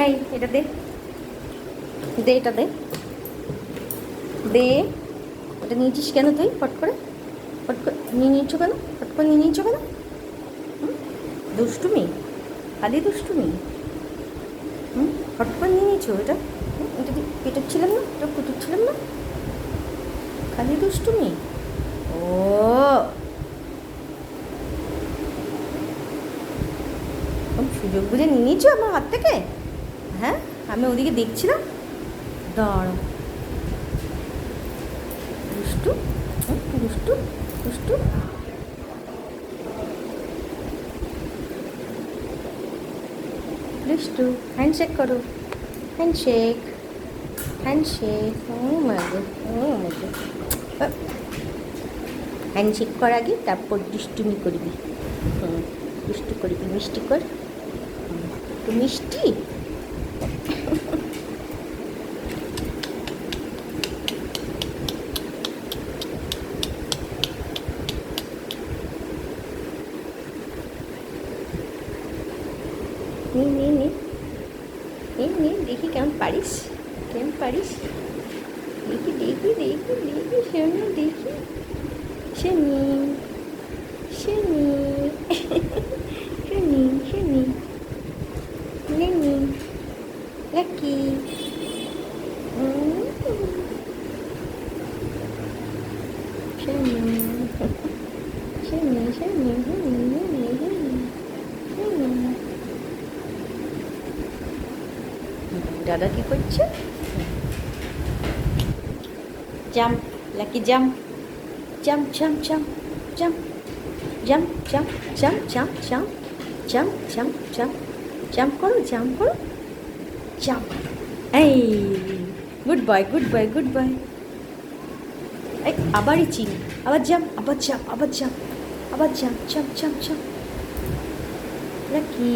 এই এটা দে, দে এটা দে, দে। ওটা নিয়েছিস কেন তুই? ফট করে নিয়ে নিয়েছো কেন? ফট করে নিয়ে নিয়েছো কেন? দুষ্টুমি, খালি দুষ্টুমি। ফট করে নিয়ে নিয়েছো এটা? এটা পেটোচ্ছিলাম না? এটা কুটুচ্ছিলাম না? খালি দুষ্টুমি। ও সুযোগ বুঝে নিয়ে নিয়েছো আমার হাত থেকে? হ্যাঁ, আমি ওদিকে দেখছিলাম। দাঁড়া, দুষ্টু, দুষ্টু, দুষ্টু। দুষ্টু। হ্যান্ডশেক করো, হ্যান্ডশেক, হ্যান্ডশেক। ও মাগো, ও মাগো। হ্যান্ডশেক কর আগে, তারপর দুষ্টুমি করবি। দুষ্টু করবি, মিষ্টি কর। তো মিষ্টি। নে নে নে নে নে, দেখি কেমন পারিস, কেমন পারিস। দেখি দেখি দেখি দেখি, শোনো দেখি, শুনি শুনি শুনি শুনি। নেনি লাকি। শুনি শুনি শুনি শুনি শুনি শুনি। দাদা কি করছে? Jump, lucky jump, jump jump jump jump jump jump jump jump jump jump jump jump jump করো, জাম্প করো, জাম্প। এই good boy, good boy, good boy. এই আবারই চিনি, আবার জাম্প, আবার জাম্প, আবার জাম্প, আবার jump jump jump jump. Lucky.